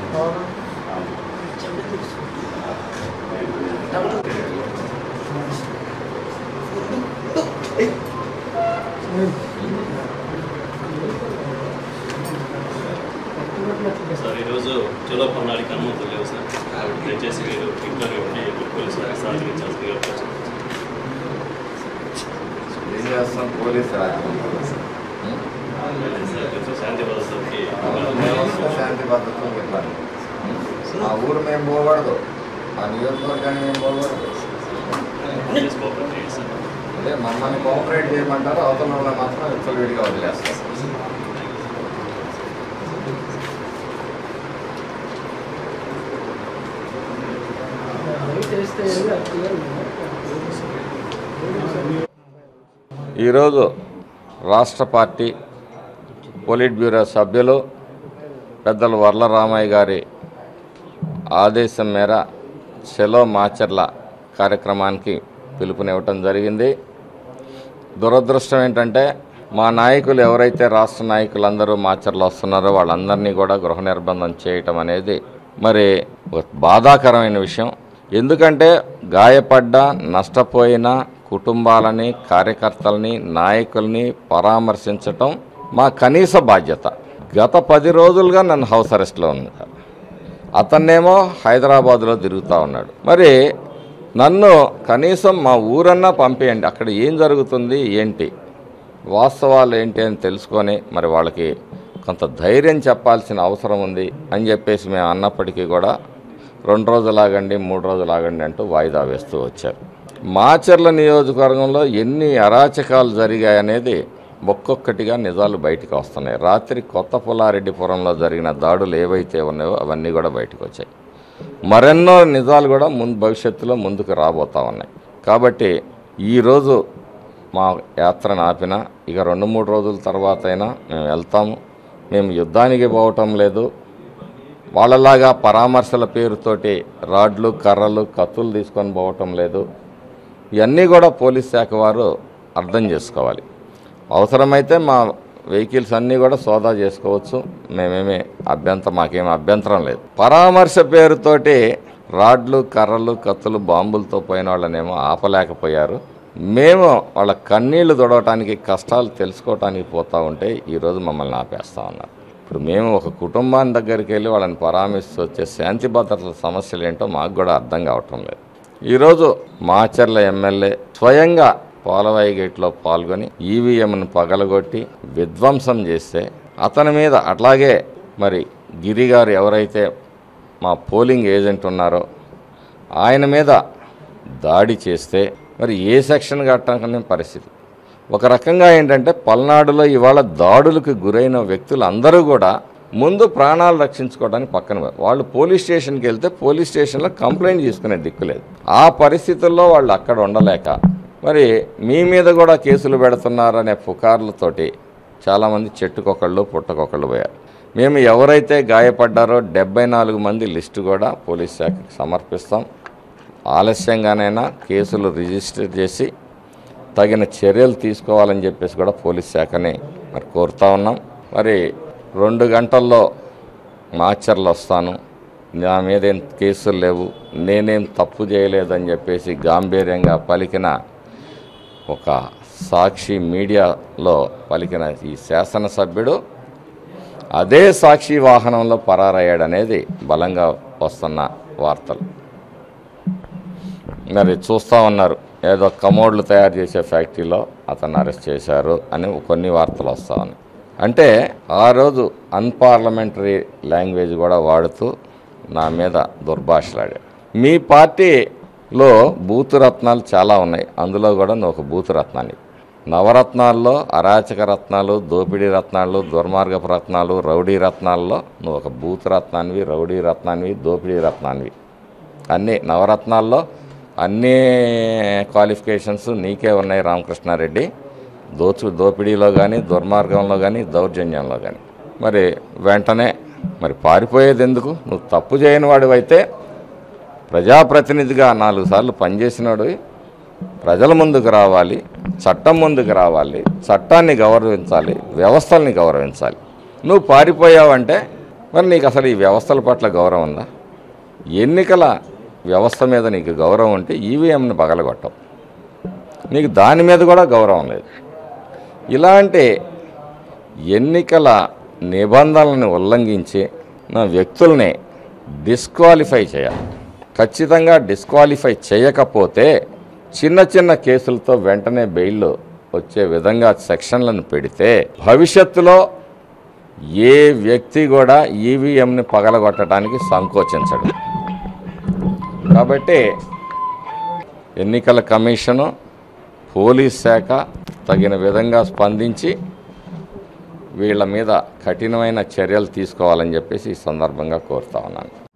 Sir ఈరోజు చలో పన్నాడికి అనుమతులు లేవు సార్, దయచేసి మీరు ఇంట్లో ఉండి పోలీసు వారికి సహకరించాల్సిందిగా ఏం చేస్తాం? పోలీసు శాంతి భద్రతకి శాంతి భద్రతలు పెట్టాలి. ఆ ఊరు మేము పోకూడదు, ఆ నియోజకవర్గాన్ని మేము పోకూడదు. అదే మమ్మల్ని కోఆపరేట్ చేయమంటారు, అవతల వాళ్ళని మాత్రం విచ్చలవిడిగా వదిలేస్తారు. ఈరోజు రాష్ట్ర పార్టీ పొలిట్ బ్యూరో సభ్యులు పెద్దలు వర్ల రామయ్య గారి ఆదేశం మేర చలో మాచర్ల కార్యక్రమానికి పిలుపునివ్వటం జరిగింది. దురదృష్టం ఏంటంటే మా నాయకులు ఎవరైతే రాష్ట్ర నాయకులందరూ మాచర్ల వస్తున్నారో వాళ్ళందరినీ కూడా గృహ నిర్బంధం చేయటం అనేది మరి బాధాకరమైన విషయం. ఎందుకంటే గాయపడ్డ నష్టపోయిన కుటుంబాలని, కార్యకర్తలని, నాయకుల్ని పరామర్శించటం మా కనీస బాధ్యత. గత 10 రోజులుగా నన్ను హౌస్ అరెస్ట్లో ఉన్నారు. అతన్నేమో హైదరాబాద్లో తిరుగుతూ ఉన్నాడు. మరి నన్ను కనీసం మా ఊరన్నా పంపేయండి, అక్కడ ఏం జరుగుతుంది ఏంటి వాస్తవాలు ఏంటి అని తెలుసుకొని మరి వాళ్ళకి కొంత ధైర్యం చెప్పాల్సిన అవసరం ఉంది అని చెప్పేసి మేము అన్నప్పటికీ కూడా 2 రోజులు ఆగండి, 3 రోజులు ఆగండి అంటూ వాయిదా వేస్తూ వచ్చారు. మాచర్ల నియోజకవర్గంలో ఎన్ని అరాచకాలు జరిగాయనేది ఒక్కొక్కటిగా నిజాలు బయటకు వస్తున్నాయి. రాత్రి కొత్త పుల్లారెడ్డిపురంలో జరిగిన దాడులు ఏవైతే ఉన్నాయో అవన్నీ కూడా బయటకు వచ్చాయి. మరెన్నో నిజాలు కూడా భవిష్యత్తులో ముందుకు రాబోతూ ఉన్నాయి. కాబట్టి ఈరోజు మా యాత్రను ఆపినా ఇక 2-3 రోజుల తర్వాత అయినా మేము వెళ్తాము. మేము యుద్ధానికి పోవటం లేదు, వాళ్ళలాగా పరామర్శల పేరుతోటి రాడ్లు, కర్రలు, కత్తులు తీసుకొని పోవటం లేదు. ఇవన్నీ కూడా పోలీస్ శాఖ వారు అర్థం చేసుకోవాలి. అవసరమైతే మా వెహికల్స్ అన్నీ కూడా సోదా చేసుకోవచ్చు, మాకేం అభ్యంతరం లేదు. పరామర్శ పేరుతోటి రాడ్లు, కర్రలు, కత్తులు, బాంబులతో పోయిన వాళ్ళనేమో ఆపలేకపోయారు. మేము వాళ్ళ కన్నీళ్లు తొడవటానికి, కష్టాలు తెలుసుకోవటానికి పోతూ ఉంటే ఈరోజు మమ్మల్ని ఆపేస్తూ ఉన్నారు. ఇప్పుడు మేము ఒక కుటుంబాన్ని దగ్గరికి వెళ్ళి వాళ్ళని పరామర్శిస్తూ వచ్చే శాంతి భద్రతల సమస్యలు ఏంటో మాకు కూడా అర్థం కావటం లేదు. ఈరోజు మాచర్ల ఎమ్మెల్యే స్వయంగా పోలవాయి గేట్లో పాల్గొని ఈవీఎంను పగలగొట్టి విధ్వంసం చేస్తే అతని మీద, అట్లాగే మరి గిరి గారు ఎవరైతే మా పోలింగ్ ఏజెంట్ ఉన్నారో ఆయన మీద దాడి చేస్తే మరి ఏ సెక్షన్ కట్టకనే పరిస్థితి. ఒక రకంగా ఏంటంటే పల్నాడులో ఇవాళ దాడులకు గురైన వ్యక్తులు అందరూ కూడా ముందు ప్రాణాలు రక్షించుకోవడానికి పక్కన వాళ్ళు పోలీస్ స్టేషన్కి వెళ్తే పోలీస్ స్టేషన్లో కంప్లైంట్ చేసుకునే దిక్కులేదు. ఆ పరిస్థితుల్లో వాళ్ళు అక్కడ ఉండలేక మరి మీ మీద కూడా కేసులు పెడుతున్నారనే పుకార్లతోటి చాలామంది చెట్టుకొకళ్ళు పుట్టకొకళ్ళు పోయారు. మేము ఎవరైతే గాయపడ్డారో 74 మంది లిస్టు కూడా పోలీస్ శాఖకి సమర్పిస్తాం. ఆలస్యంగానైనా కేసులు రిజిస్టర్ చేసి తగిన చర్యలు తీసుకోవాలని చెప్పేసి కూడా పోలీస్ శాఖని మరి కోరుతా ఉన్నాం. మరి 2 గంటల్లో మాచర్లు వస్తాను, నా మీదేం కేసులు లేవు, నేనేం తప్పు చేయలేదని చెప్పేసి గాంభీర్యంగా పలికిన ఒక సాక్షి మీడియాలో పలికిన ఈ శాసనసభ్యుడు అదే సాక్షి వాహనంలో పరారయ్యాడనేది బలంగా వస్తున్న వార్తలు. మరి చూస్తూ ఉన్నారు, ఏదో కమోడ్లు తయారు చేసే ఫ్యాక్టరీలో అతన్ని అరెస్ట్ చేశారు అని కొన్ని వార్తలు వస్తూ ఉన్నాయి. అంటే ఆ రోజు అన్పార్లమెంటరీ లాంగ్వేజ్ కూడా వాడుతూ నా మీద దుర్భాషలాడాడు. మీ పార్టీలో బూతు రత్నాలు చాలా ఉన్నాయి, అందులో కూడా నువ్వు ఒక బూతు రత్నాన్ని. నవరత్నాల్లో అరాచక రత్నాలు, దోపిడీ రత్నాలు, దుర్మార్గపు రత్నాలు, రౌడీ రత్నాల్లో నువ్వు ఒక బూతు రత్నానివి, రౌడీ రత్నానివి, దోపిడీ రత్నానివి. అన్నీ నవరత్నాల్లో అన్నీ క్వాలిఫికేషన్స్ నీకే ఉన్నాయి రామకృష్ణారెడ్డి. దోపిడీలో కానీ, దుర్మార్గంలో కానీ, దౌర్జన్యంలో కానీ. మరి వెంటనే మరి పారిపోయేది ఎందుకు? నువ్వు తప్పు చేయని వాడివైతే ప్రజాప్రతినిధిగా 4 సార్లు పనిచేసినాడు, ప్రజల ముందుకు రావాలి, చట్టం ముందుకు రావాలి, చట్టాన్ని గౌరవించాలి, వ్యవస్థల్ని గౌరవించాలి. నువ్వు పారిపోయావంటే మరి నీకు అసలు ఈ వ్యవస్థల పట్ల గౌరవం ఉందా? ఎన్నికల వ్యవస్థ మీద నీకు గౌరవం ఉంటే ఈవీఎంని పగలగొట్టవు. నీకు దాని మీద కూడా గౌరవం లేదు. ఇలాంటి ఎన్నికల నిబంధనలను ఉల్లంఘించి నా వ్యక్తుల్ని డిస్క్వాలిఫై చేయాలి. ఖచ్చితంగా డిస్క్వాలిఫై చేయకపోతే చిన్న చిన్న కేసులతో వెంటనే బెయిల్ వచ్చే విధంగా సెక్షన్లను పెడితే భవిష్యత్తులో ఏ వ్యక్తి కూడా ఈవీఎంని పగలగొట్టడానికి సంకోచించడు. కాబట్టి ఎన్నికల కమిషను, పోలీస్ శాఖ తగిన విధంగా స్పందించి వీళ్ళ మీద కఠినమైన చర్యలు తీసుకోవాలని చెప్పేసి ఈ సందర్భంగా కోరుతా ఉన్నాను.